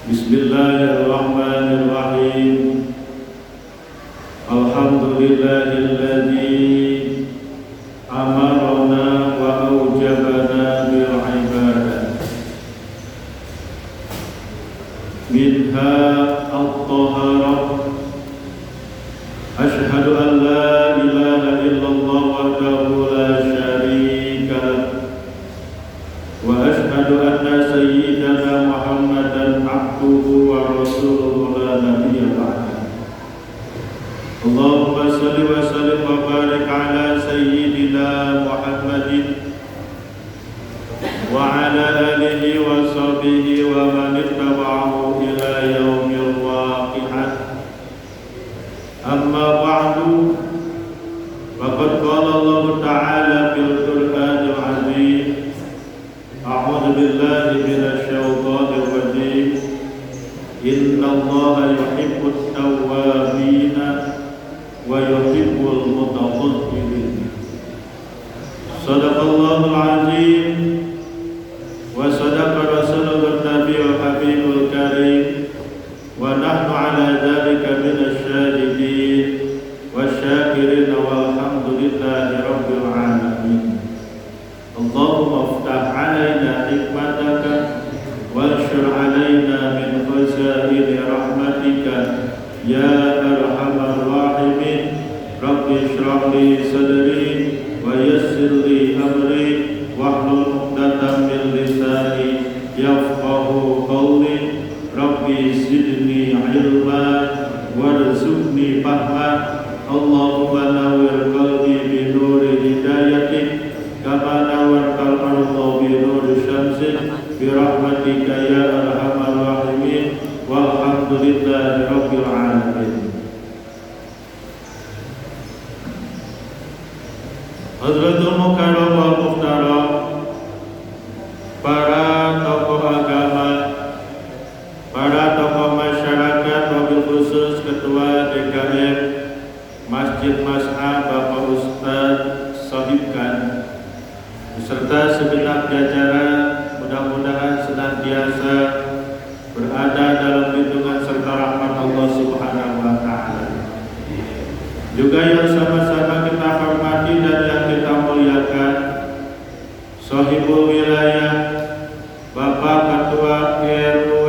Bismillahirrahmanirrahim. Alhamdulillahilladzi amarna wa aujabana bil ibadah. Minha at-taharah. Ashhadu an la ilaha illallah wahdahu la syarika lah. Wa ashhadu anna sayyidana Muhammadan abduhu wa rasuluhu la nabiyya ba'dah. Allahumma salli wa sallim wa barik ala sayyidina Muhammadin wa ala alihi wa sahbihi wa man ittaba'ahu ila yaumil waqi'ah. Amma ba'du, faqad qala Allah ta'ala fil Qur'anil 'azim. A'udzu billahi minasy syaithanir rajim. Innallaha yuhibbut tawwabina wa yuhibbul mutatahhirin. Shadaqallahul 'azim wa sadaqa rasulun nabiyul habibul karim wa nahnu 'ala dzalika minasy syahidin wasyakirin walhamdulillahi rabbil alamin. Allahumma iftah 'alaina hikmataka wanshur 'alaina min khazaini rahmatika ya arhamar rahimin. Rabbi shrah li sadri wa yassir li amri wahlul 'uqdatam min lisani yafqahu qawli. Rabbi zidni 'ilma warzuqni fahma. Allahumma nawwir qalbi bi nuri hidayatik kama nawwartal arda bi nuri syamsik bi rahmatika ya arhamar rahimin. Walhamdulillahi rabbil alamin. Hadratul Mukarram wal Muhtaram, para tokoh agama, para tokoh masyarakat, wabil khusus Ketua DKM Masjid Mas'ah Bapak Ustadz Sohibkan beserta segenap jajaran, mudah-mudahan senantiasa berada dalam lindungan serta rahmat Allah Subhanahu wa Ta'ala. Juga yang sama-sama kita hormati dan yang kita muliakan, Sohibul Wilayah Bapak Ketua RW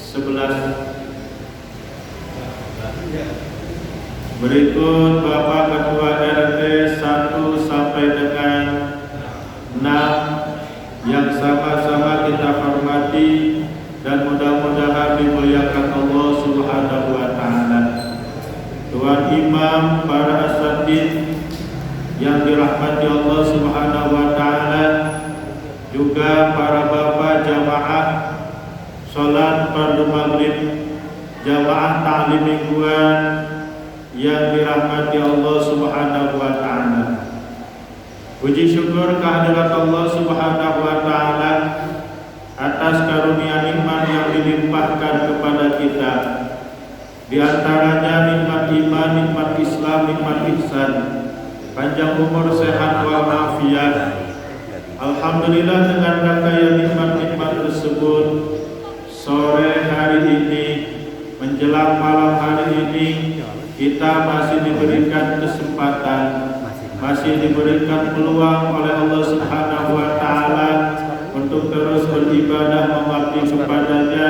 11, berikut Bapak Ketua RT 1 sampai dengan 6 yang sama-sama kita hormati dan mudah-mudahan dimuliakan Allah Subhanahu wa Ta'ala. Tuan Imam, para asatidz yang dirahmati Allah Subhanahu wa Ta'ala, juga para bapak jamaah salat fardu maghrib, jamaah ta'lim mingguan yang dirahmati Allah Subhanahu wa Ta'ala. Puji syukur kehadirat Allah Subhanahu wa Ta'ala atas karunia nikmat yang dilimpahkan kepada kita. Di antaranya nikmat iman, nikmat Islam, nikmat ihsan, panjang umur, sehat walafiat. Alhamdulillah, dengan rangkaian nikmat-nikmat tersebut, sore hari ini menjelang malam hari ini kita masih diberikan kesempatan, masih diberikan peluang oleh Allah Subhanahu wa Ta'ala untuk terus beribadah mengabdi kepadanya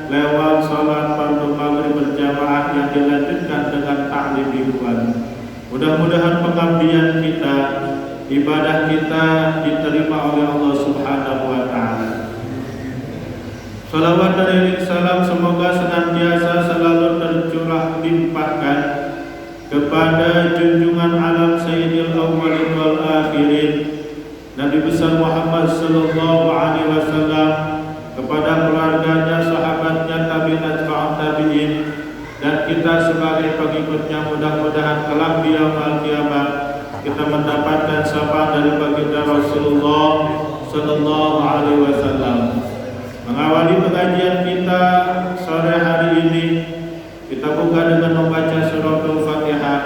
lewat salat fardu maghrib berjamaah yang dilanjutkan dengan ta'lim mingguan. Mudah-mudahan pengabdian kita, ibadah kita diterima oleh Allah Subhanahu wa Ta'ala. Salawat dan salam semoga senantiasa selalu tercurah limpahkan kepada junjungan alam Sayyidil Awwalin wal Akhirin Nabi besar Muhammad sallallahu alaihi wasallam, kepada keluarganya, sahabatnya, tabi'in, atba'ut tabi'in, dan kita sebagai pengikutnya. Mudah-mudahan kelak di yaumul qiyamah kita mendapatkan syafaat dari baginda Rasulullah sallallahu alaihi wasallam. Mengawali pengajian kita sore hari ini, kita buka dengan membaca suratul Fatihah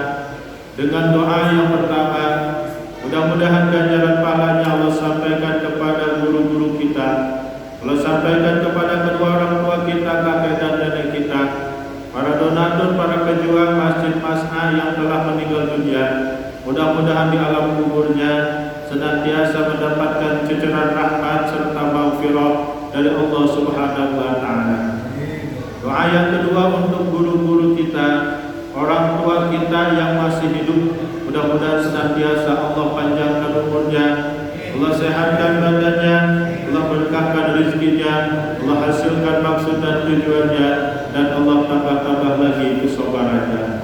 dengan doa yang pertama. Mudah-mudahan ganjaran pahalanya Allah sampaikan kepada guru-guru kita, Allah sampaikan kepada kedua orang tua kita, donatur para pejuang Masjid Masna yang telah meninggal dunia, mudah-mudahan di alam kuburnya senantiasa mendapatkan ceceran rahmat serta maghfirah dari Allah Subhanahu wa taala. Doa yang kedua untuk guru-guru kita, orang tua kita yang masih hidup, mudah-mudahan senantiasa Allah panjangkan umurnya, Allah sehatkan badannya, Allah berkahkan rezekinya, Allah hasilkan maksud dan tujuannya, dan Allah tambah-tambah lagi kesabarannya.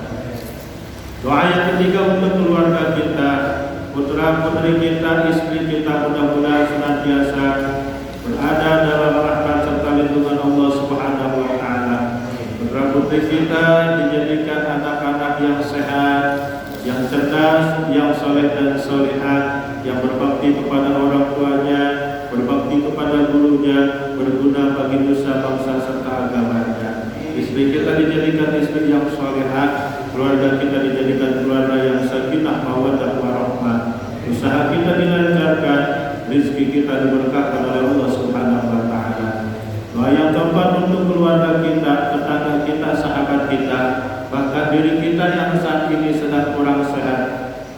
Doa yang ketiga untuk keluarga kita, putra-putri kita, istri kita, mudah-mudahan senantiasa berada dalam rahmat serta lindungan Allah Subhanahu wa taala. Putra-putri kita dijadikan anak-anak yang sehat, yang cerdas, yang soleh dan solehah, yang berbakti kepada orang tuanya, berbakti kepada gurunya, berguna bagi nusa bangsa serta agamanya. Istri kita dijadikan istri yang solehah, keluarga kita dijadikan keluarga yang sakinah mawaddah warahmah. Usaha kita dilancarkan, rezeki kita diberkahkan oleh Allah Subhanahu wa taala. Doa yang keempat untuk keluarga kita, tetangga kita, sahabat kita, bahkan diri kita yang saat ini sedang kurang sehat,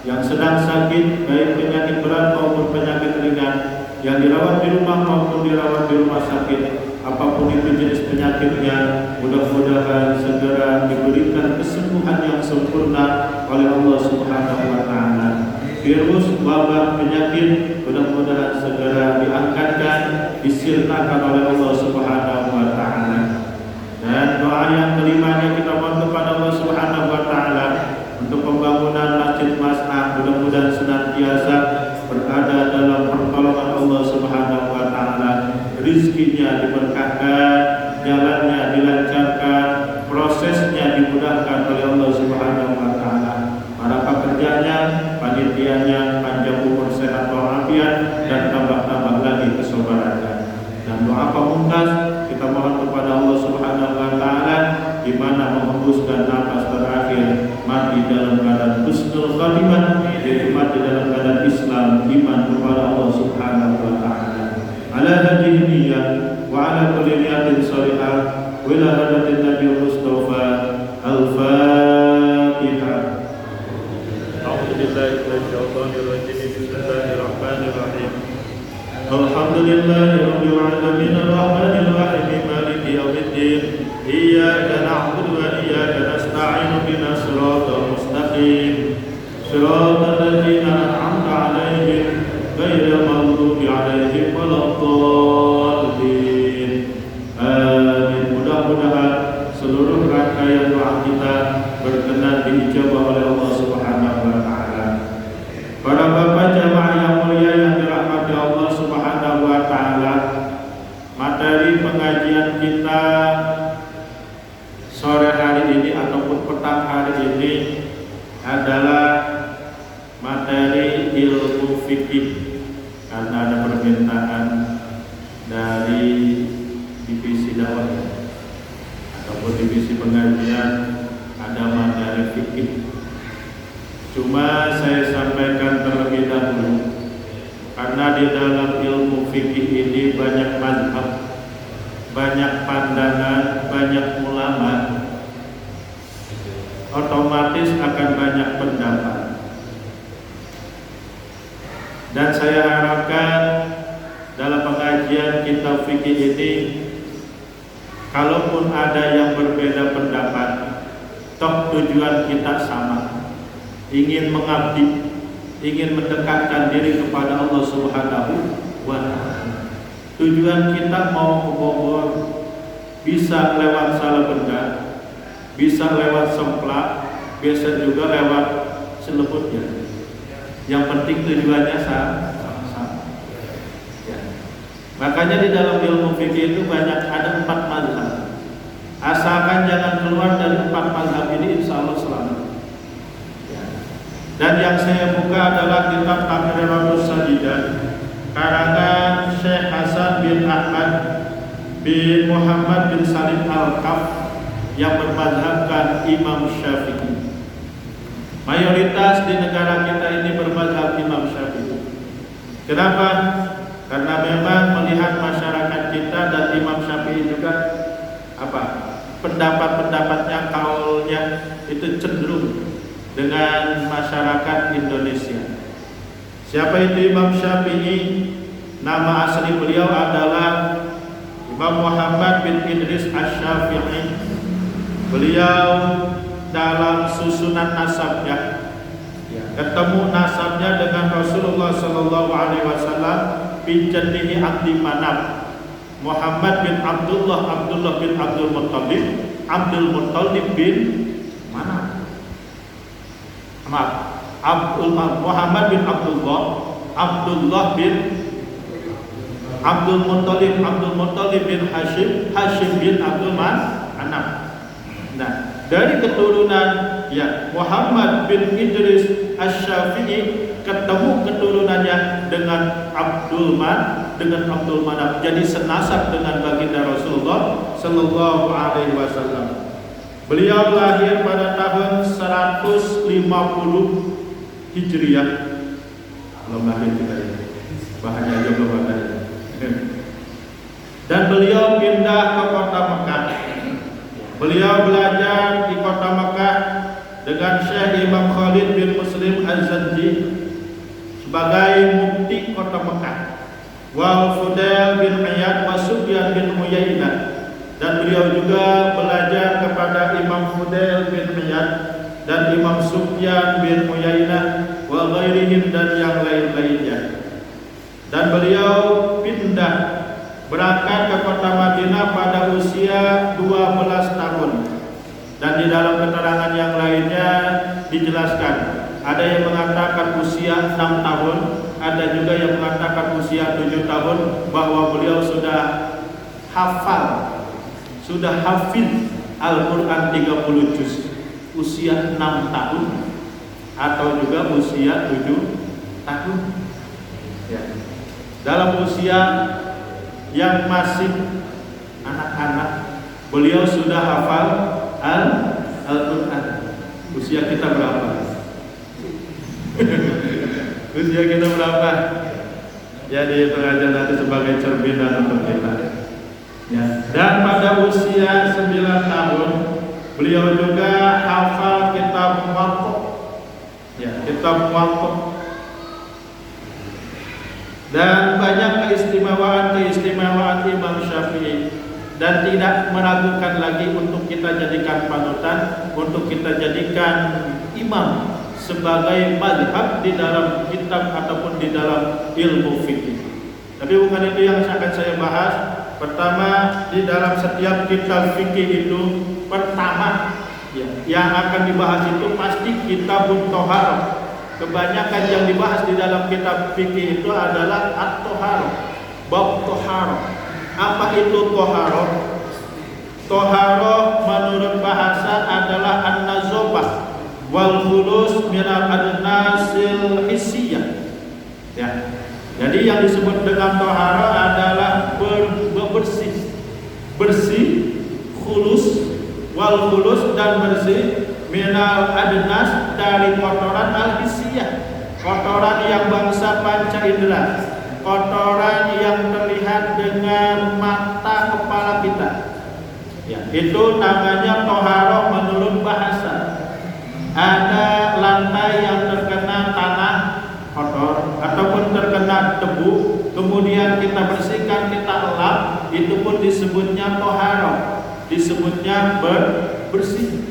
yang sedang sakit, baik penyakit berat maupun penyakit ringan, yang dirawat di rumah maupun dirawat di rumah sakit, apapun itu jenis penyakitnya, mudah-mudahan segera diberikan kesembuhan yang sempurna oleh Allah Subhanahu wa taala. Virus, wabah, penyakit mudah-mudahan segera diangkatkan, disirnakan oleh Allah Subhanahu wa taala. Dan doa yang kelimanya kita mohon kepada Allah Subhanahu wa taala untuk pembangunan Masjid Masna, mudah-mudahan senantiasa berada dalam pertolongan Allah Subhanahu wa taala. Rizkinya diberkahkan, jalannya dilancarkan, prosesnya dimudahkan oleh Allah Subhanahu wa taala. Para pekerjanya, panitianya panjang umur, sehat walafiat, dan tambah-tambah lagi kesabarannya. Dan doa pamungkas kita mohon kepada Allah Subhanahu wa taala di mana menghembuskan nafas terakhir, mati dalam keadaan husnul khatimah, yaitu mati dalam keadaan Islam, iman kepada Allah Subhanahu wa taala. Ala hadhihi niyyah wa ala kulli niyatin shalihah wa ila hadatin Nabi Mustafa al-Fatihah. A'udzu billahi minasyaitonir rajim. Bismillahirrahmanirrahim. Alhamdulillahi rabbil alamin arrahmanir rahim maliki yaumiddin. Iyyaka na'budu wa iyyaka nasta'in ihdinas siratal mustaqim. Siratal ladzina an'amta 'alaihim ghairil maghdubi 'alaihim waladdallin. Amin. Mudah-mudahan seluruh rangkaian doa kita berkenan diijabah oleh Allah Subhanahu wa taala. Para bapak jamaah yang mulia yang dirahmati Allah Subhanahu wa taala, materi pengajian kita sore hari ini ataupun petang hari ini adalah materi ilmu fikih, karena ada permintaan dari divisi dakwah ataupun divisi pengajian ada materi fikih. Cuma saya sampaikan terlebih dahulu, karena di dalam ilmu fikih ini banyak mazhab, banyak pandangan, banyak ulama, otomatis akan banyak pendapat. Dan saya harapkan dalam pengajian kitab fikih ini, kalaupun ada yang berbeda pendapat, toh tujuan kita sama, ingin mengabdi, ingin mendekatkan diri kepada Allah Subhanahu wa taala. Tujuan kita mau ke Bogor, bisa lewat Salabenda, bisa lewat Semplak, bisa juga lewat Selebutnya. Yang penting tujuannya sama. Ya. Makanya di dalam ilmu fikih itu banyak, ada 4 mazhab. Asalkan jangan keluar dari 4 mazhab ini, insya Allah selamat. Ya. Dan yang saya buka adalah kitab Taqriratus Sajidah karangan Syekh Hasan bin Ahmad bin Muhammad bin Salim Al-Kaf yang bermazhabkan Imam Syafi'i. Mayoritas di negara kita ini bermazhab Imam Syafi'i. Kenapa? Karena memang melihat masyarakat kita dan Imam Syafi'i juga pendapat-pendapatnya, kaulnya itu cenderung dengan masyarakat Indonesia. Siapa itu Imam Syafi'i? Nama asli beliau adalah Imam Muhammad bin Idris Asy-Syafi'i. Beliau dalam susunan nasabnya, ketemu nasabnya dengan Rasulullah Sallallahu Alaihi Wasallam bin Jaddihi Abdi Manaf, Muhammad bin Abdullah bin Abdul Muttalib bin Manaf. Muhammad bin Abdullah bin Abdul Muttalib bin Hashim bin Abdul Manaf. Nah, dari keturunan Muhammad bin Idris Asy-Syafi'i ketemu keturunannya dengan Abdul Manaf, jadi senasab dengan baginda Rasulullah Sallallahu Alaihi Wasallam. Beliau lahir pada tahun 150 Hijriah. Belum lahir kita ini, bahannya aja belum ada. Dan beliau pindah ke kota Mekah. Beliau belajar di kota Mekah dengan Syekh Imam Khalid bin Muslim Az-Zanji sebagai mufti kota Mekah, wal Fudail bin Iyad wa Sufyan bin Uyainah. Dan beliau juga belajar kepada Imam Fudail bin Iyad dan Imam Sufyan bin Uyainah wa ghairihim dan yang lain-lainnya. Dan beliau pindah berangkat ke kota Madinah pada usia 12 tahun. Dan di dalam keterangan yang lainnya dijelaskan, ada yang mengatakan usia 6 tahun, ada juga yang mengatakan usia 7 tahun, bahwa beliau sudah hafiz Al-Quran 30 juz usia 6 tahun atau juga usia 7 tahun. Dalam usia yang masih anak-anak, beliau sudah hafal Al-Quran. Usia kita berapa? Usia kita berapa? Jadi itu aja nanti sebagai cerminan untuk kita. Dan pada usia 9 tahun, beliau juga hafal kitab Muwatta. Kitab Muwatta. Dan banyak keistimewaan Imam Syafi'i, dan tidak meragukan lagi untuk kita jadikan panutan, untuk kita jadikan imam sebagai mazhab di dalam kitab ataupun di dalam ilmu fikih. Tapi bukan itu yang akan saya bahas. Pertama, di dalam setiap kitab fikih itu pertama yang akan dibahas itu pasti kitabut Thaharah. Kebanyakan yang dibahas di dalam kitab fikih itu adalah at-Thaharah, bab Thaharah. Apa itu Thaharah? Thaharah menurut bahasa adalah an-nazafah wal khulus minal adnasil hissiyah. Jadi yang disebut dengan Thaharah adalah bersih, khulus, wal khulus dan bersih minal adnas dari kotoran al-hissiyah, kotoran yang bangsa panca indera, kotoran yang terlihat dengan mata kepala kita. Itu namanya Thaharah menurut bahasa. Ada lantai yang terkena tanah kotor ataupun terkena debu, kemudian kita bersihkan, kita elap, itu pun disebutnya Thaharah, disebutnya bersih.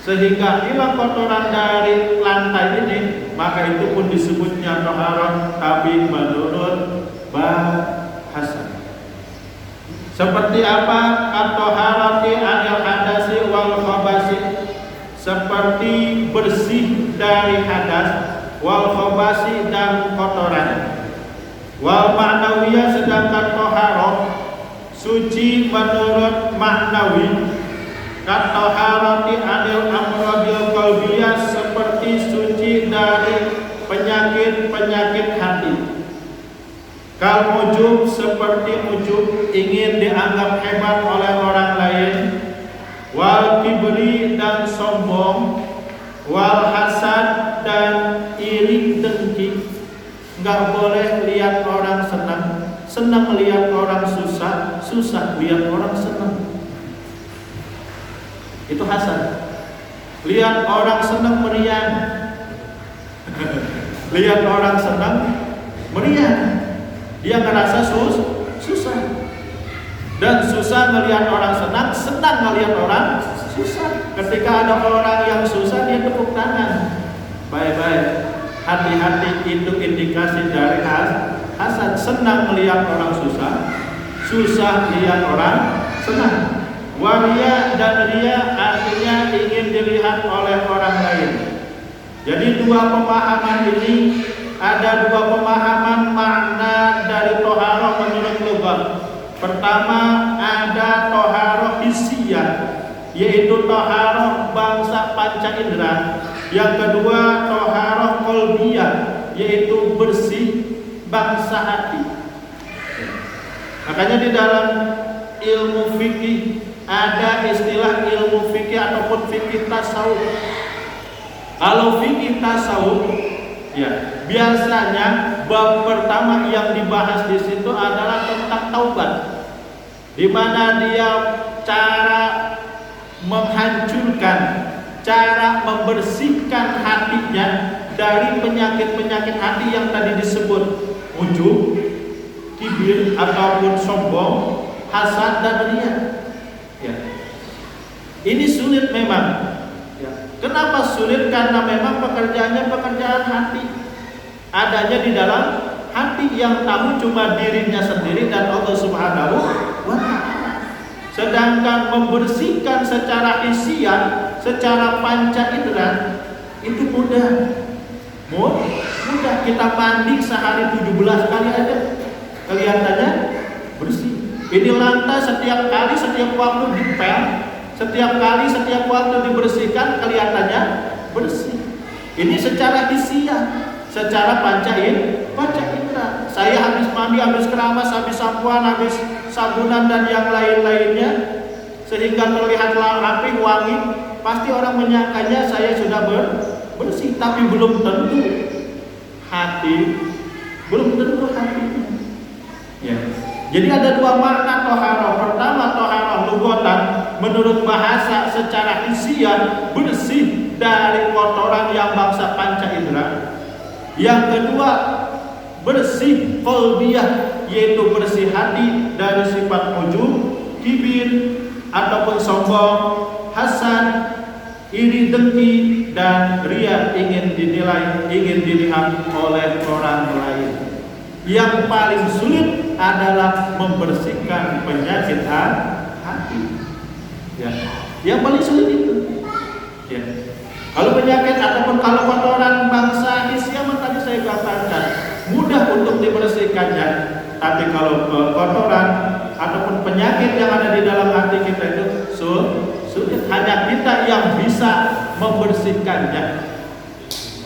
Sehingga hilang kotoran dari lantai ini, maka itu pun disebutnya Thaharah, tapi menurut bahasa. Seperti apa? At-Thaharati anil hadasi wal khabasi, seperti bersih dari hadas, wal khabasi dan kotoran. Wal ma'nawiyah, sedangkan Thaharah suci menurut maknawi. At-Thaharati anil amradil qalbiyah, seperti suci dari penyakit-penyakit hati. Kal ujub, seperti ujub, ingin dianggap hebat oleh orang lain. Wal kibri, dan sombong. Wal hasad, dan iri dengki. Enggak boleh lihat orang senang lihat orang susah lihat orang senang. Itu hasan. Lihat orang senang meriang. Lihat orang senang meriang, dia ngerasa susah. Dan susah melihat orang senang, senang melihat orang susah. Ketika ada orang yang susah, dia tepuk tangan. Baik-baik, hati-hati, itu indikasi dari hasan. Senang melihat orang susah, susah lihat orang senang. Waria dan ria artinya ingin dilihat oleh orang lain. Jadi dua pemahaman ini, ada dua pemahaman makna dari toharoh menurut lughat. Pertama ada toharoh hissiyah, yaitu toharoh bangsa panca indera. Yang kedua toharoh qalbiyah, yaitu bersih bangsa hati. Makanya di dalam ilmu fikih ada istilah ilmu fikih ataupun fikih tasawuf. Kalau fikih tasawuf, ya biasanya bab pertama yang dibahas di situ adalah tentang taubat, di mana dia cara menghancurkan, cara membersihkan hatinya dari penyakit-penyakit hati yang tadi disebut ujub, kibir ataupun sombong, hasad dan ria. Ya. Ini sulit memang. Kenapa sulit? Karena memang pekerjaannya pekerjaan hati. Adanya di dalam hati, yang tahu cuma dirinya sendiri dan Allah Subhanahu wa ta'ala. Sedangkan membersihkan secara hissiyah, secara panca indera itu mudah. Mudah, kita mandi sehari 17 kali aja kelihatannya bersih. Ini lantai setiap kali, setiap waktu dipel, setiap kali, setiap waktu dibersihkan kelihatannya bersih. Ini secara hissiyah, secara panca indera. Saya habis mandi, habis keramas, habis sampoan, habis sabunan dan yang lain-lainnya, sehingga terlihat rapi, wangi. Pasti orang menyangkanya saya sudah bersih, tapi belum tentu hati, belum tentu hatinya. Ya. Jadi ada dua makna toharoh. Pertama toharoh lughatan, menurut bahasa secara hissiyah bersih dari kotoran yang bangsa panca indera. Yang kedua bersih qalbiyah, yaitu bersih hati dari sifat ujub, kibir ataupun sombong, hasad, iri dengki dan ria, ingin dinilai, ingin dilihat oleh orang lain. Yang paling sulit adalah membersihkan penyakit hati. Ya, yang paling sulit itu. Ya. Kalau penyakit ataupun kalau kotoran bangsa hissiyah tadi saya katakan mudah untuk dibersihkannya. Tapi kalau kotoran ataupun penyakit yang ada di dalam hati kita itu sulit. Hanya kita yang bisa membersihkannya.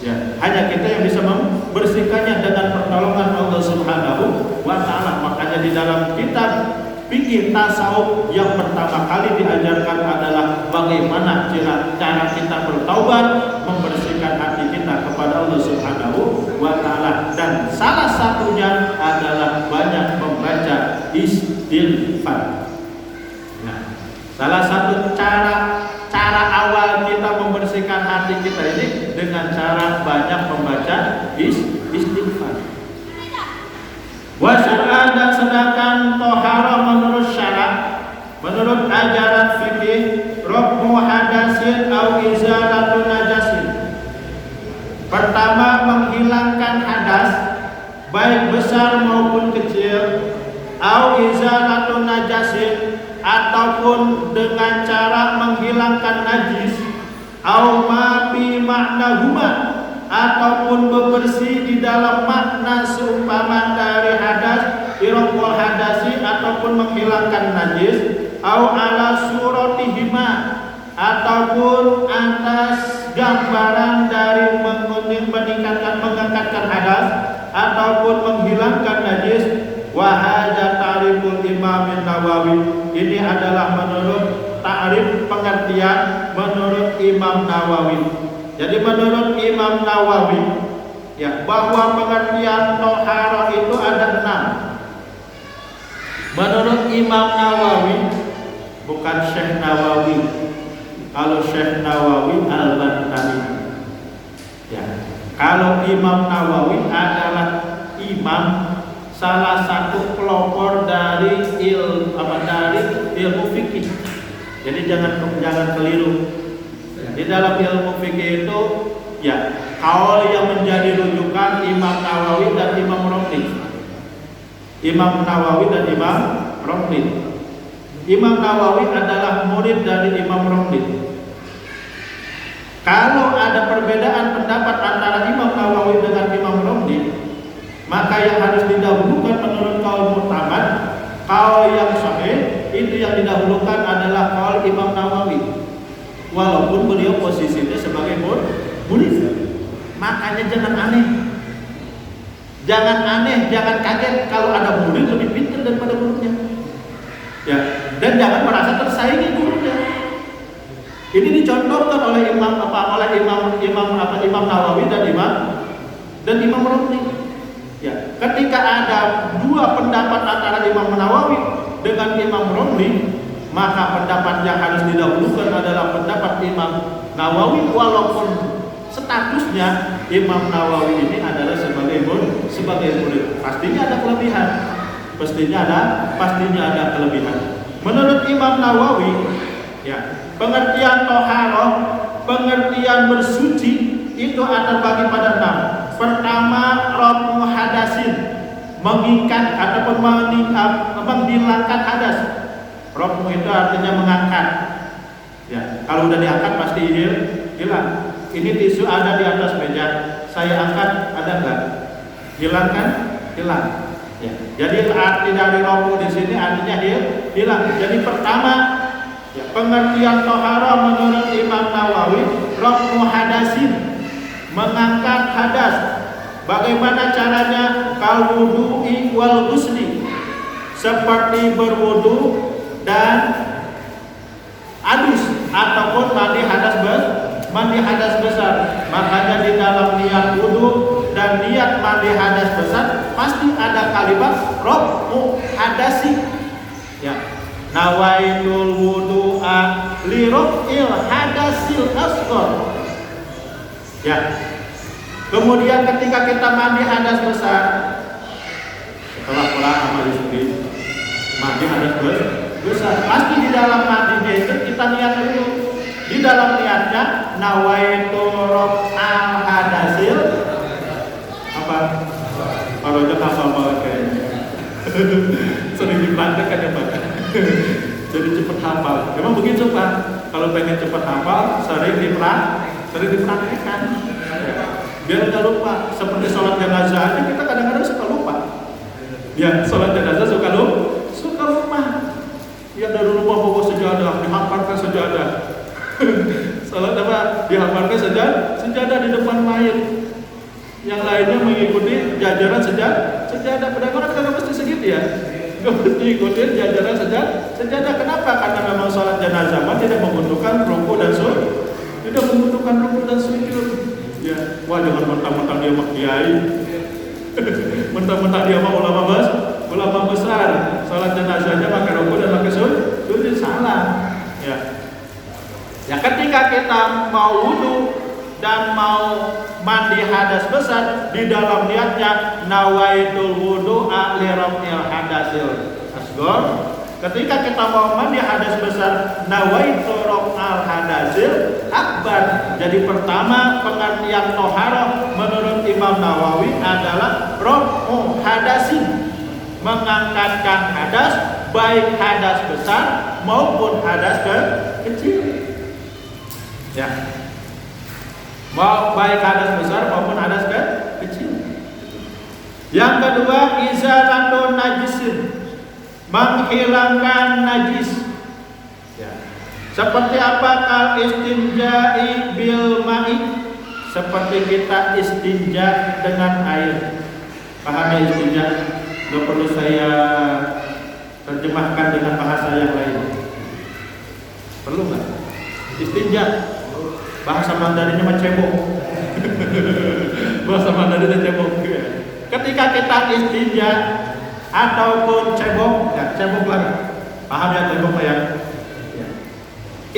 Ya, hanya kita yang bisa membersihkannya dengan pertolongan Allah Subhanahu wa ta'ala. Makanya di dalam kitab fikih tasawuf yang pertama kali diajarkan adalah bagaimana cara kita bertaubat, membersihkan hati kita kepada Allah Subhanahu wa ta'ala. Dan salah satunya adalah banyak membaca istighfar. Nah, salah satu cara awal kita membersihkan hati kita ini dengan cara banyak membaca istighfar. Wasyar'an, dan sedangkan toharoh menurut syarak, menurut ajaran fikih, raf'u hadasin au izalatu najasin. Pertama, menghilangkan hadas baik besar maupun kecil, au izalatu najasin, ataupun dengan cara menghilangkan najis, au ma bi ma'nahuma, ataupun bebersih di dalam makna seumpama dari hadas, irqul hadasi, ataupun menghilangkan najis, au ala suratihima, ataupun atas gambaran dari mengangkatkan hadas ataupun menghilangkan najis. Wa hadza ta'riful Imam Nawawi. Ini adalah menurut ta'rif pengertian menurut Imam Nawawi. Jadi menurut Imam Nawawi, ya, bahwa pengertian toharoh itu ada 6. Menurut Imam Nawawi, bukan Syekh Nawawi. Imam Nawawi adalah imam salah satu pelopor dari ilmu fikih. Jadi jangan keliru. Di dalam ilmu fikih itu ya kaul yang menjadi rujukan Imam Nawawi dan Imam Romli. Imam Nawawi dan Imam Romli. Imam Nawawi adalah murid dari Imam Romli. Kalau ada perbedaan pendapat antara Imam Nawawi dengan Imam Romli, maka yang harus didahulukan menurut kaul mu'tamad, kaul yang sahih, itu yang didahulukan adalah kaul Imam Nawawi. Walaupun beliau posisinya sebagai murid. Makanya jangan aneh. Jangan kaget kalau ada murid lebih pintar daripada gurunya. Ya, dan jangan merasa tersaingi gurunya. Ini dicontohkan oleh Imam Nawawi dan Imam Romli. Ya, ketika ada dua pendapat antara Imam Nawawi dengan Imam Romli, maka pendapat yang harus didahulukan adalah pendapat Imam Nawawi, walaupun statusnya Imam Nawawi ini adalah sebagai murid. Pastinya ada kelebihan. Menurut Imam Nawawi, ya, pengertian toharoh, pengertian bersuci itu ada bagi pada 6. Pertama, rafu hadasin, mengikat ataupun menghilangkan hadas. Rafu itu artinya mengangkat. Ya, kalau udah diangkat pasti hilang. Ini tisu ada di atas meja, saya angkat, ada enggak? Hilang kan? Hilang. Ya. Jadi arti dari rafu di sini artinya hilang. Jadi pertama, ya, pengertian tohara menurut Imam Nawawi, rafu hadasin, mengangkat hadas. Bagaimana caranya? Kal wudu'i wal ghusli, seperti berwudu dan adus ataupun mandi hadas besar. Makanya di dalam niat wudu dan niat mandi hadas besar pasti ada kalimat rafu hadasi. Ya. Nawaitul wudu'a li raf'il hadasil asghar. Ya. Kemudian ketika kita mandi hadas besar, setelah pulang amal istri, mandi hadas besar, pasti di dalam mandinya itu kita niat dulu. Di dalam niatnya nawaitul raf'al hadasil apa? Parojo hafal banget kayaknya. Sering dipraktekkan ya Pak. Jadi cepat hafal. Memang begitu Pak. Kalau pengen cepat hafal, sering dipraktekkan. Biar nggak lupa. Seperti sholat jenazah aja kita kadang-kadang suka lupa. Ya, sholat jenazah suka lupa. Ya dari rumah bawa sejadah, dihafalkan sejadah. Sholat apa? Dihafalkan sejadah di depan mayat. Yang lainnya mengikuti jajaran sejadah. Padahal kan mesti segitu ya. Nggak mesti ikutin jajaran sejadah. Kenapa? Karena memang sholat jenazah tidak membutuhkan ruku dan sujud. Tidak membutuhkan ruku dan sujud. Ya, wah jangan mentang-mentang dia mah kiai. Mentang-mentang dia mah ulama besar. Sholat jenazahnya pakai ruku dan pakai sujud, salah. Ya, ketika kita mau wudu dan mau mandi hadas besar, di dalam niatnya nawaitul wudu'a li raf'il hadasil asghar. Ketika kita mau mandi hadas besar, nawaitul raf'al hadasil akbar. Jadi pertama, pengertian toharah menurut Imam Nawawi adalah raf'u hadasin, mengangkatkan hadas, baik hadas besar maupun hadas kecil. Ya, mau baik hadas besar maupun hadas kecil. Yang kedua, izalatun najisin, menghilangkan najis. Ya. Seperti apa? Kal istinja'i bil ma'i, seperti kita istinja dengan air. Paham ya istinja? Gak perlu saya terjemahkan dengan bahasa yang lain. Perlu nggak? Istinja. Bahasa Mandarinnya mah cebok. Bahasa Mandarinnya cebok. Ketika kita istinja ataupun cebok, ya cebok lagi. Paham ya cebok ya?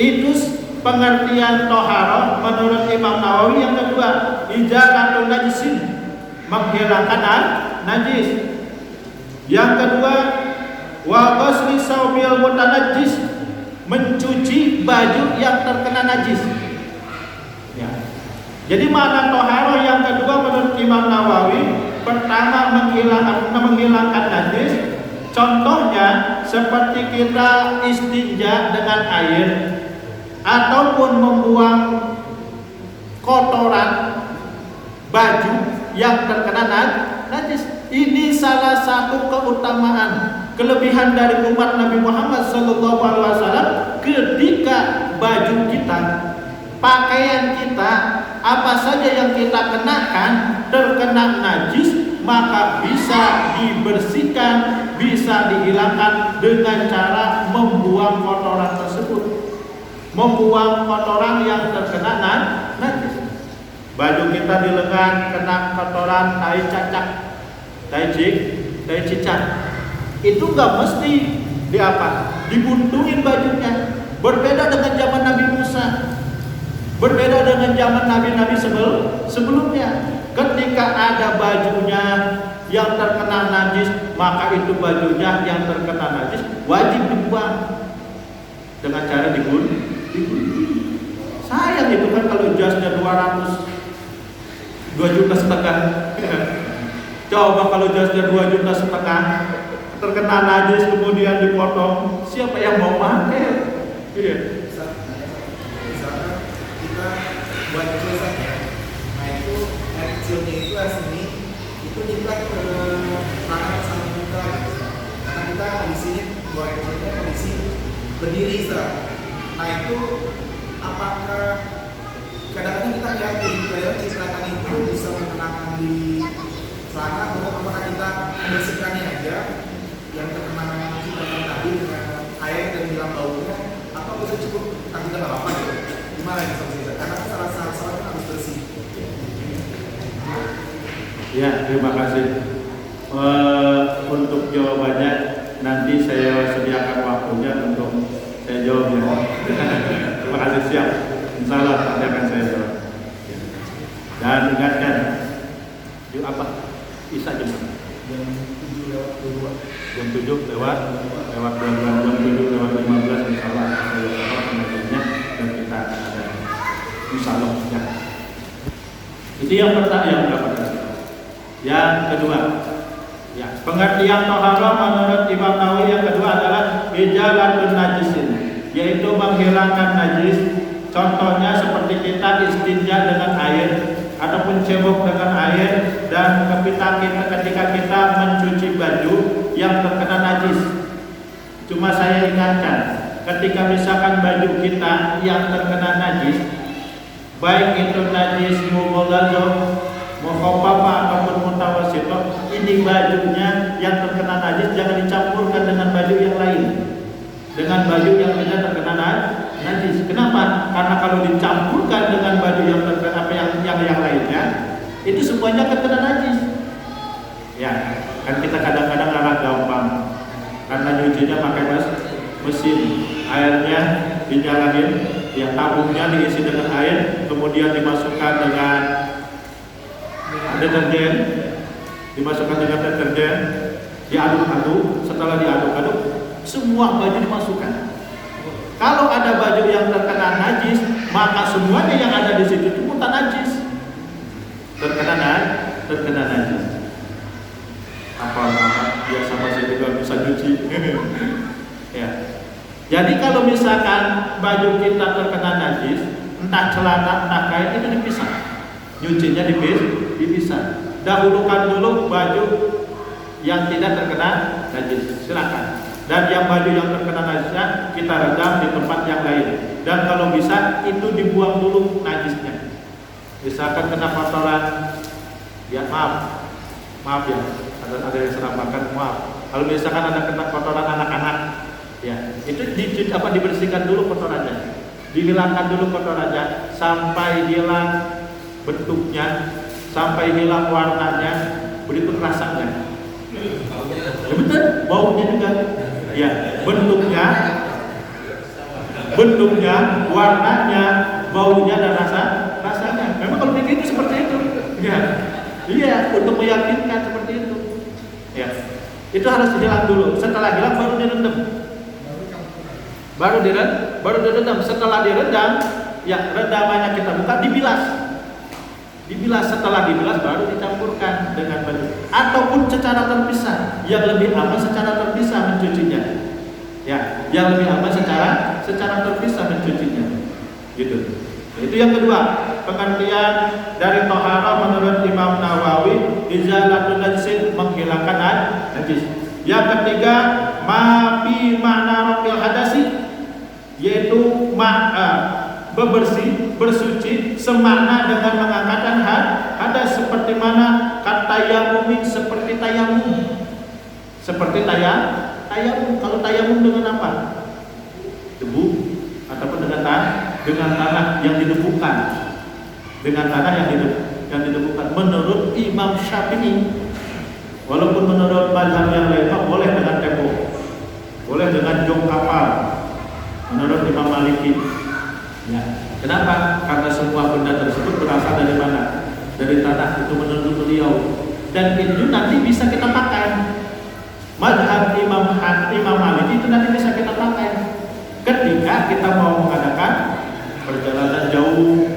Itu pengertian toharoh menurut Imam Nawawi yang kedua, izalatun najisin, menghilangkan najis. Yang kedua, wa ghusli saubil mutanajjis, mencuci baju yang terkena najis. Ya. Jadi makna toharoh yang kedua menurut Imam Nawawi, pertama menghilangkan najis. Contohnya seperti kita istinja dengan air ataupun membuang kotoran baju yang terkena najis. Ini salah satu keutamaan, kelebihan dari umat Nabi Muhammad SAW ketika baju kita, pakaian kita, apa saja yang kita kenakan terkena najis, maka bisa dibersihkan, bisa dihilangkan dengan cara membuang kotoran tersebut. Membuang kotoran yang terkena najis. Baju kita di lengan kena kotoran tai cacak, tai cicak. Itu nggak mesti dibuntungin bajunya. Berbeda dengan zaman Nabi Musa. Berbeda dengan zaman nabi-nabi sebelumnya. Ketika ada bajunya yang terkena najis, maka itu bajunya yang terkena najis wajib dibuang dengan cara dibunuh. Sayang itu kan kalau jasnya 2 juta setengah. Coba kalau jasnya 2 juta setengah terkena najis kemudian dipotong, siapa yang mau pakai? Iya. Misalkan kita buat tulisannya, nah itu air kecilnya itu asli itu kita ke tangan sama kita, karena kita di sini buat kecilnya kondisi berdiri Nah itu apakah kadang-kadang kita lihat di ciptaan itu bisa mengenakan di celana, atau apakah kita membersihkannya aja yang terkena ciptaan tadi dengan air dan hilang baunya, apa bisa cukup kita nggak apa-apa gitu? Gimana nih Sob? Karena salah kan harus bersih. Ya, terima kasih. Untuk jawabannya nanti saya sediakan waktunya untuk saya jawab ya. Terima kasih, siap. Insya Allah nanti akan saya jawab. Dan ingatkan, yuk apa? Isa jam Jam 7 lewat 22. Jam 7 lewat 7 lewat 15 insya Allah saya jawab pengajiannya dan kita akan ada insya Allah ya. Itu yang pertama, yang berapa? Yang kedua, ya, pengertian toharoh menurut Imam Nawawi yang kedua adalah izalatun najisin, yaitu menghilangkan najis. Contohnya seperti kita istinja dengan air ataupun cebok dengan air, dan ketika kita mencuci baju yang terkena najis. Cuma saya ingatkan, ketika misalkan baju kita yang terkena najis, baik itu najis mughalladah, mukhaffafah ataupun mutawassithah, ini bajunya yang terkena najis jangan dicampurkan dengan baju yang lain, dengan baju yang tidak terkena najis. Kenapa? Karena kalau dicampurkan dengan baju yang terkena yang lainnya, itu semuanya terkena najis. Ya, kan kita kadang-kadang gampang karena nyucinya pakai mesin, airnya dinyalain, ya tabungnya diisi dengan air, kemudian dimasukkan dengan deterjen, diaduk-aduk. Setelah diaduk-aduk, semua baju dimasukkan. Kalau ada baju yang terkena najis, maka semuanya yang ada di situ itu mutan najis, terkena najis. Apa biasa masih juga bisa cuci. Ya. Jadi kalau misalkan baju kita terkena najis, entah celana, entah kain, itu dipisah. Nyucinya dipisah. Dahulukan dulu baju yang tidak terkena najis, silakan. Dan yang baju yang terkena najisnya kita rendam di tempat yang lain. Dan kalau bisa itu dibuang dulu najisnya. Misalkan kena kotoran, ya maaf ya, ada yang serang makan, maaf. Kalau misalkan ada kena kotoran anak-anak, ya itu dibersihkan dulu kotorannya, dihilangkan dulu kotorannya sampai hilang bentuknya, sampai hilang warnanya, begitu rasanya. Ya betul, baunya juga. Ya, bentuknya bentuknya, warnanya, baunya dan rasanya. Memang kalau begitu seperti itu. Ya. Iya, untuk meyakinkan seperti itu. Ya. Itu harus hilang dulu. Setelah hilang baru direndam. Baru direndam. Setelah direndam, ya rendamannya kita buka, dibilas. Setelah dibilas baru dicampurkan dengan baju. Ataupun secara terpisah. Yang lebih aman secara terpisah mencucinya. Ya, yang lebih aman secara terpisah mencucinya. Gitu. Itu yang kedua, pengertian dari tohara menurut Imam Nawawi, izalatun najis, menghilangkan najis. Yang ketiga, ma fi makna rafil hadasi, yaitu bebersih, bersuci semakna dengan mengangkatkan hadas, seperti mana katayamum, seperti tayamum. Kalau tayamum dengan apa? Debu ataupun dengan tanah yang didebukan. Menurut Imam Syafi'i, walaupun menurut mazhab yang lain boleh dengan tembok, boleh dengan jong kapal. Menurut Imam Maliki, ya. Kenapa? Karena semua benda tersebut berasal dari mana? Dari tanah. Itu menurut beliau. Dan itu nanti bisa kita pakai. Mazhab Imam Maliki itu nanti bisa kita pakai ketika kita mau mengadakan perjalanan jauh.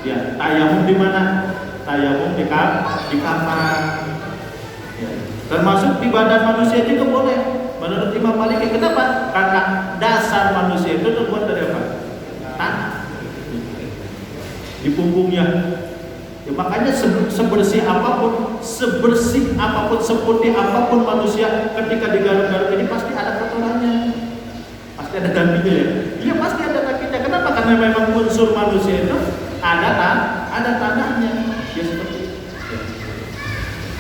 Ya, tayamum di mana? Tayamum di kamar. Ya. Termasuk di badan manusia juga boleh. Menurut Imam Maliki, kenapa? Karena dasar manusia itu terbuat dari apa? Tanah. Di punggungnya. Ya, makanya sebersih apapun, seputih apapun manusia, ketika digaruk-garuk ini pasti ada kotorannya, pasti ada dagingnya ya. Iya, pasti ada dagingnya. Kenapa? Karena memang unsur manusia itu ada tanahnya. Ya seperti itu.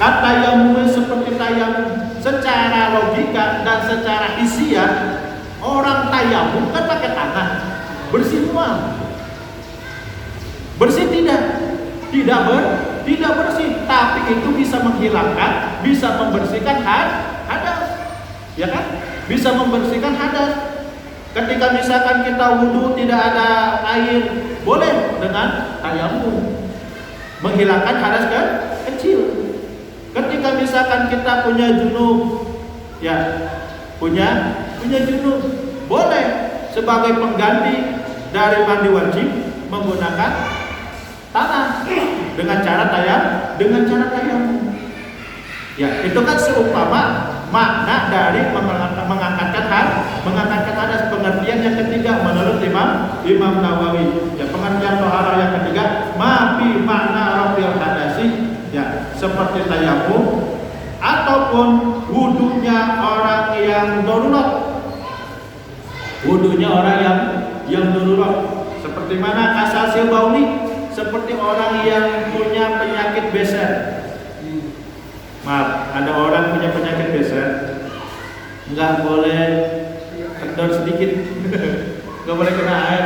Kata yang seperti tayamum, secara logika dan secara hisiah, orang tayamum kan pakai tanah, bersih semua. Bersih tidak bersih, tapi itu bisa menghilangkan, bisa membersihkan hadas, ya kan? Bisa membersihkan hadas. Ketika misalkan kita wudhu tidak ada air, boleh dengan tayamum menghilangkan hadas kecil. Ketika misalkan kita punya junub, ya punya junub, boleh sebagai pengganti dari mandi wajib menggunakan tanah dengan cara tayamum. Ya, itu kan seumpama makna dari mengangkatkan hadas. Pengertian yang ketiga menurut Imam Nawawi. Ya, pengertian tohara yang ketiga, ma fi makna rafil hadasi, ya, seperti tayamum ataupun wudunya orang yang darurat. Wudunya orang yang darurat. Seperti mana kasasil bauli, seperti orang yang punya penyakit beser. Maaf, ada orang punya penyakit beser, nggak boleh kendor sedikit, nggak boleh kena air,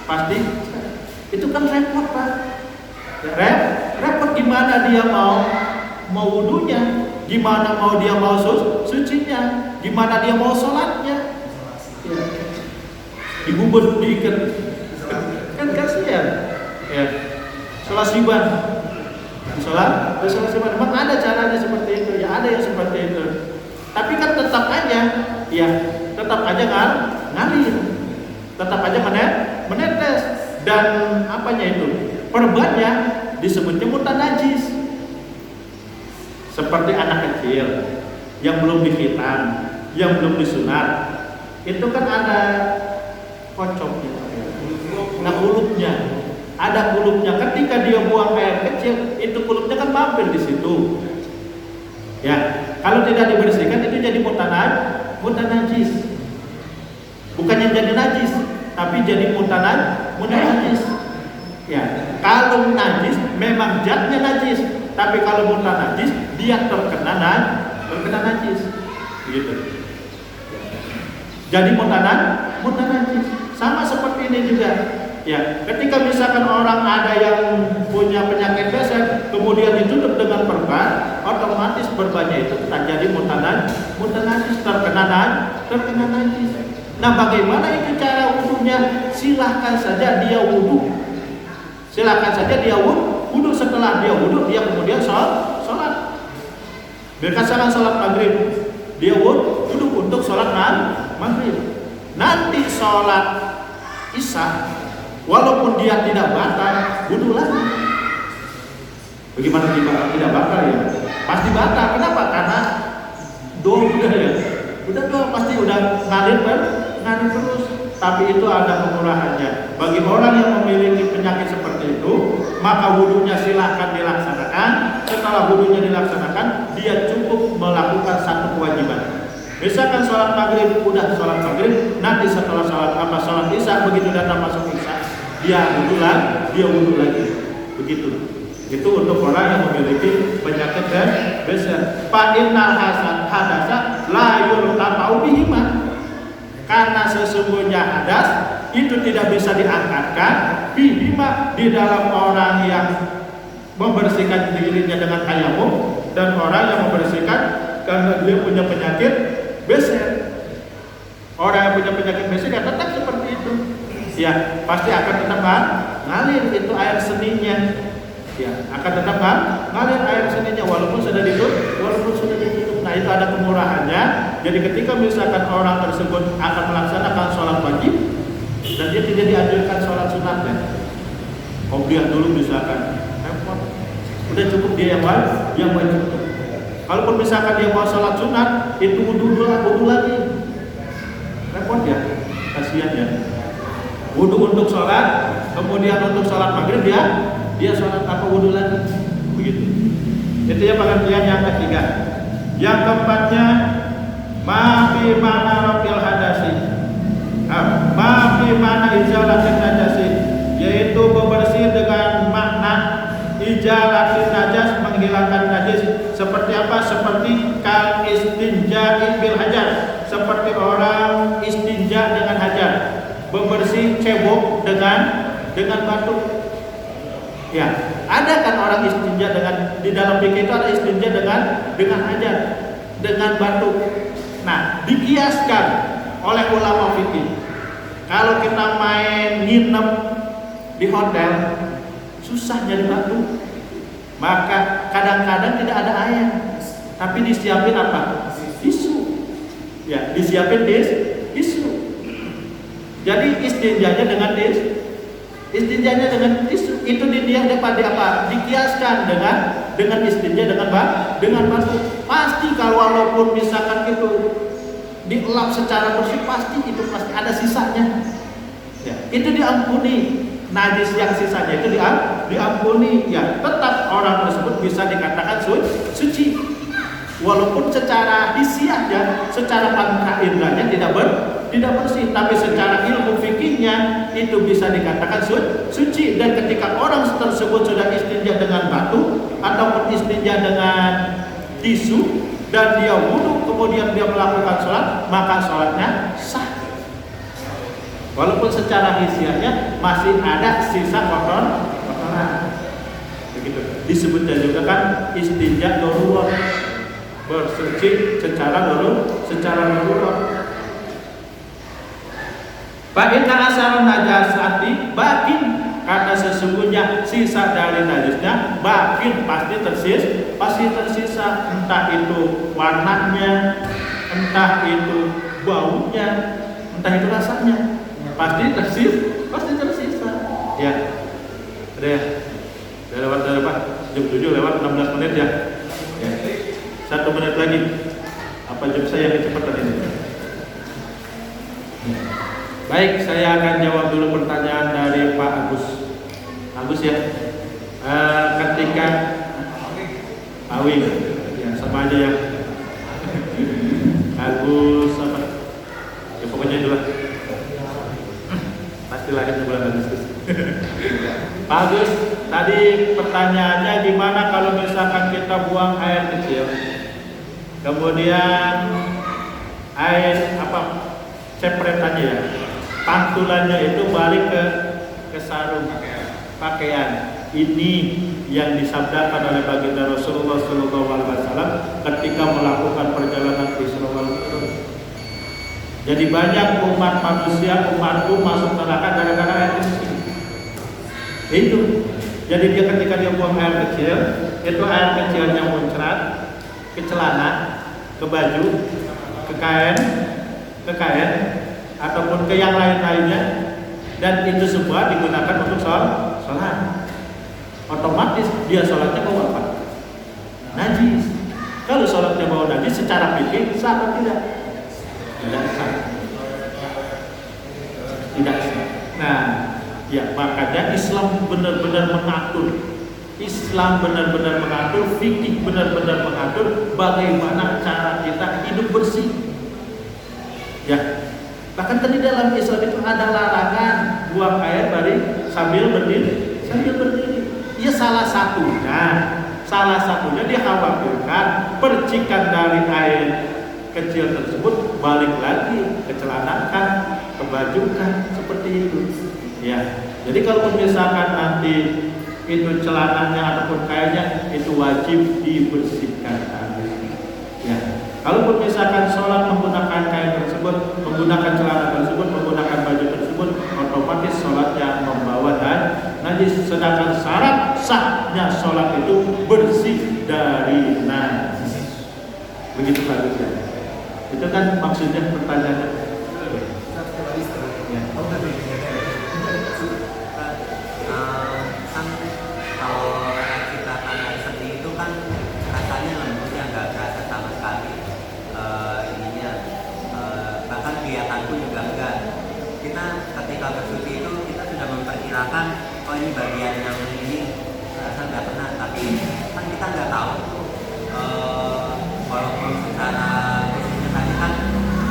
pasti. Itu kan repot, Pak. Repot gimana dia mau wudunya, gimana mau dia mau sucinya, gimana dia mau sholatnya. Ya. Digubur, diikat, kan kasihan. Ya. Sholat siban. Sholat siban. Memang ada caranya seperti itu. Ya ada yang seperti itu. Tapi kan tetap aja ngalir. Tetap aja menetes. Dan apanya itu? Perbannya disebutnya mutan najis. Seperti anak kecil yang belum dikhitan, yang belum disunat. Itu kan ada kocoknya, nah kulupnya, ada kulupnya. Ketika dia buang air kecil, itu kulupnya kan mampir di situ. Ya, kalau tidak dibersihkan itu jadi mutan najis. Bukannya jadi najis, tapi jadi mutan najis. Ya, kalau najis memang zatnya najis, tapi kalau mutan najis dia terkena najis. Gitu. Jadi mutan najis. Sama seperti ini juga. Ya, ketika misalkan orang ada yang punya penyakit beser, kemudian ditutup dengan perban, otomatis perbannya itu jadi mutan najis, terkena najis. Nah, bagaimana itu cara wudunya? Silahkan saja dia wudu. Silahkan saja dia wudu. Setelah dia wudu, dia kemudian sholat. Berkasakan sholat maghrib, dia wudu untuk sholat maghrib. Nanti sholat isya, walaupun dia tidak batal, wudu lagi. Bagaimana tidak batal ya? Pasti batal. Kenapa? Karena udah ya. Udah pasti udah ngalir terus. Tapi itu ada pengurahannya. Bagi orang yang memiliki penyakit seperti itu, maka wudunya silahkan dilaksanakan. Setelah wudunya dilaksanakan, dia cukup melakukan satu kewajiban. Misalkan sholat maghrib, udah sholat maghrib, nanti setelah sholat isya, begitu datang masuk isya, dia wudu lagi. Begitu. Itu untuk orang yang memiliki penyakit besar. Fa innal hadasa la yurtafa'u bihima. Karena sesungguhnya hadas itu tidak bisa diangkatkan bihima di dalam orang yang membersihkan dirinya dengan tayamum dan orang yang membersihkan karena dia punya penyakit besar. Orang yang punya penyakit besar ya tetap seperti itu. Ya, pasti akan tetap ngalir itu air seninya. Ya, akan tetap ngalir air seninya walaupun sudah ditutup. Nah, itu ada kemurahannya. Jadi ketika misalkan orang tersebut akan melaksanakan sholat wajib dan dia tidak dianjurkan sholat sunatnya, dia dulu misalkan udah cukup dia yang wajib. Kalaupun misalkan dia mau sholat sunat, itu wudu lagi, repot ya, kasihan ya. Wudu untuk sholat, kemudian untuk sholat maghrib dia sholat wudu lagi, begitu. Itu ya pengertian yang ketiga. Yang keempatnya, mafi mana rafil hadasi, mafi mana izalatin najasi, yaitu bebersih dengan makna izalatin najas, menghilangkan najis. Seperti apa? Seperti kal istinja bil hajar, seperti orang istinja dengan hajar, bebersih cebok dengan batu. Ya, ada kan orang istinja di dalam fikih itu ada istinja dengan hajar, dengan batu. Nah, dikiaskan oleh ulama fikih. Kalau kita main nginep di hotel, susah nyari batu. Maka kadang-kadang tidak ada air, tapi disiapin apa? Tisu. Ya, disiapin tisu. Jadi istinjanya dengan tisu. Istinjanya dengan tisu itu dia dapat apa? Dikiaskan dengan istinja dengan batu. Pasti kalau walaupun misalkan itu dielap secara bersih, pasti ada sisanya. Ya, itu diampuni. Najis yang sisanya itu diampuni. Ya, tetap orang tersebut bisa dikatakan suci. Walaupun secara hisiahnya, secara panca indranya tidak bersih, tapi secara ilmu fikihnya itu bisa dikatakan suci. Dan ketika orang tersebut sudah istinja dengan batu ataupun istinja dengan tisu dan dia wudu kemudian dia melakukan sholat, maka sholatnya sah. Walaupun secara hisiahnya masih ada sisa kotoran. Begitu. Disebutnya juga kan istinja darurat, bersuci secara darurat. Ba'inna asar najasati bakin, karena sesungguhnya sisa dari najisnya bakin pasti tersisa, entah itu warnanya, entah itu baunya, entah itu rasanya, pasti tersisa. Ya, ada ya. Udah lewat berapa? Jam 7 lewat 16 menit ya. 1 menit lagi. Apa jam saya yang kecepatan ini? Baik, saya akan jawab dulu pertanyaan dari Pak Agus. Agus ya. Ketika Awi, ya sama aja ya. Agus apa? Ya pokoknya itulah. Pasti lahir bulan Agustus. Pak Agus, tadi pertanyaannya gimana kalau misalkan kita buang air kecil, kemudian air apa? Cepretannya ya. Pantulannya itu balik ke sarung pakaian. Ini yang disabdakan oleh baginda Rasulullah SAW ketika melakukan perjalanan Isra wal Mi'raj. Jadi banyak umat manusia, umatku masuk neraka gara-gara air kecil. Itu. Jadi dia ketika dia buang air kecil, itu air kecilnya muncrat ke celana, ke baju, ke kain, ataupun ke yang lain-lainnya, dan itu semua digunakan untuk sholat. Otomatis dia sholatnya bawa apa? Najis. Kalau sholatnya bawa najis secara fikih sah atau tidak? Tidak sah. Tidak sah. Nah, ya makanya Islam benar-benar mengatur. Islam benar-benar mengatur, fikih benar-benar mengatur bagaimana cara kita hidup bersih. Ya. Bahkan tadi dalam Islam itu ada larangan buang air sambil berdiri. Ya salah satunya dikhawatirkan percikan dari air kecil tersebut balik lagi ke celana kan, ke baju kan, seperti itu. Ya. Jadi kalau misalkan nanti itu celananya ataupun kainnya itu wajib dibersihkan. Ya. Kalaupun misalkan sholat menggunakan kain tersebut, menggunakan celana tersebut, menggunakan baju tersebut, otomatis sholatnya membawa najis. Sedangkan syarat sahnya sholat itu bersih dari najis. Begitu harusnya. Itu kan maksudnya pertanyaannya. Ya. Kalau kita tanah seni itu kan rasanya lembutnya nggak terasa sama sekali. Bahkan kelihatanku juga enggak. Kita ketika bersuci itu kita sudah memperkirakan oh ini bagian yang ini rasa nggak pernah, tapi kan kita nggak tahu walaupun secara fisiknya tadi kan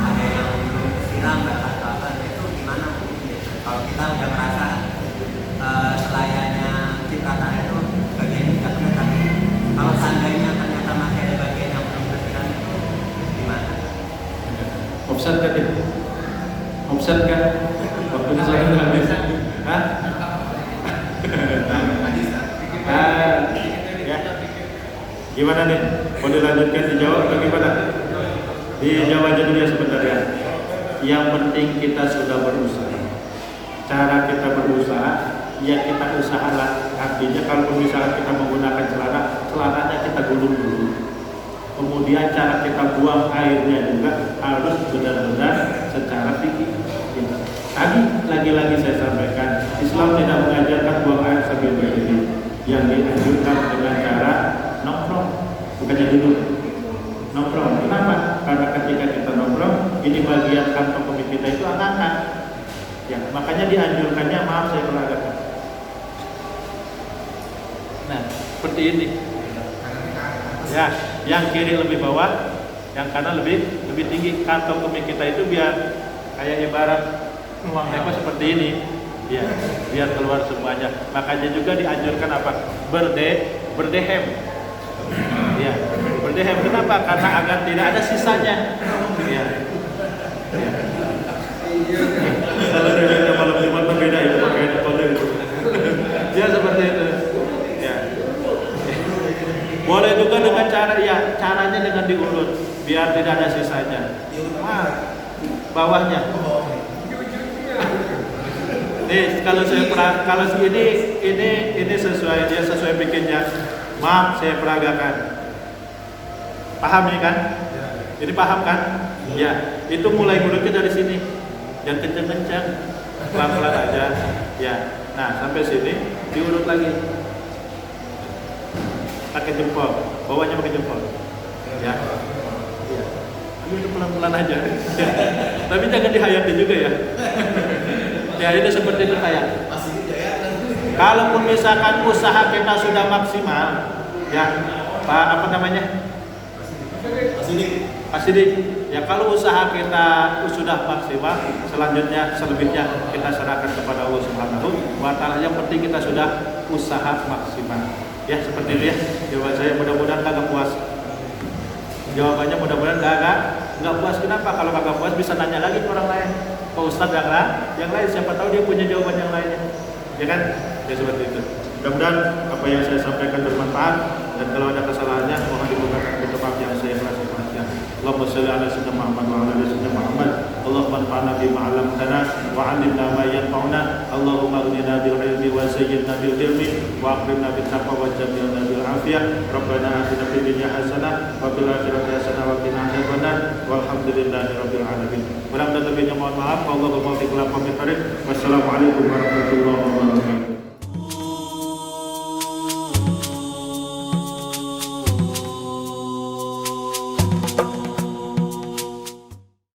ada yang belum siram atau apa itu gimana kalau kita udah merasa selayaknya ciptaan itu bagian yang nggak pernah, tapi kalau seandainya ternyata masih ada bagian yang belum tersiram itu gimana? Offset kan itu? Offset kan? Waktunya saya udah habis. Hah? Ya. Gimana nih? Mau dilanjutkan dijawab atau gimana? Dijawab aja dulu ya sebentar ya. Yang penting kita sudah berusaha. Cara kita berusaha, ya kita usahalah. Artinya kalau misalkan kita menggunakan celananya kita gulung dulu. Kemudian cara kita buang airnya juga harus benar-benar secara fikih. Ya. Tadi lagi-lagi saya sampaikan, Islam tidak mengajarkan buang air sambil berdiri. Yang dianjurkan dengan cara nongkrong, bukannya duduk. Nongkrong. Kenapa? Karena ketika kita nongkrong, ini bagian kantong kemih kita itu angkat. Ya, makanya dianjurkannya, maaf saya peragakan. Nah, seperti ini. Ya, yang kiri lebih bawah, yang kanan lebih tinggi. Kantong kemih kita itu biar kayak ibarat uang depo seperti ini. Ya, biar keluar semuanya. Makanya juga dianjurkan apa? Berdehem. Ya, berdehem. Kenapa? Karena agar tidak ada sisanya. Ya. Ya. Kalau dia malam Jumat berbeda itu pakai kode itu. Ya seperti itu. Ya. Boleh juga dengan caranya dengan diurut biar tidak ada sisanya. Bawahnya. Nih kalau ini sesuai bikinnya. Maaf saya peragakan. Paham ini kan? Ini paham kan? Ya, itu mulai urutnya dari sini. Yang kencang-kencang, pelan-pelan aja. Ya, nah sampai sini diurut lagi. Pakai jempol, bawahnya pakai jempol. Ya, ya. Itu pelan-pelan aja. Ya. Tapi jangan dihayati juga ya. Ya itu seperti itu kayak. Kalaupun misalkan usaha kita sudah maksimal, ya, apa namanya? Asidik. Ya kalau usaha kita sudah maksimal, selanjutnya selebihnya kita serahkan kepada Allah Subhanahu wa Ta'ala. Yang penting kita sudah usaha maksimal. Ya seperti itu ya. Jawaban saya mudah-mudahan kagak puas. Jawabannya mudah-mudahan nggak puas. Kenapa? Kalau kagak puas bisa nanya lagi ke orang lain. Pak Ustadz yang lain siapa tahu dia punya jawaban yang lainnya. Ya kan? Ya seperti itu. Mudah-mudahan apa yang saya sampaikan bermanfaat, dan kalau ada kesalahannya mohon dibukakan pintu maaf yang saya merasa. Allahumma shalli ala sayyidina Muhammad wa ala ali sayyidina Muhammad. Allahumma anfa'na bima 'allamtana wa 'allimna ma yanfa'una. Allahumma aghnina bil ilmi wa zayyinna bil ilmi wa akrimna bit taqwa wa jamilna bil afiyah. Rabbana atina fid dunya hasanah wa fil akhirati hasanah wa qina adzabannar. Walhamdulillahi rabbil alamin. Kurang dan lebihnya mohon maaf. Allahumma fiqh la pamit. Wassalamualaikum warahmatullahi wabarakatuh.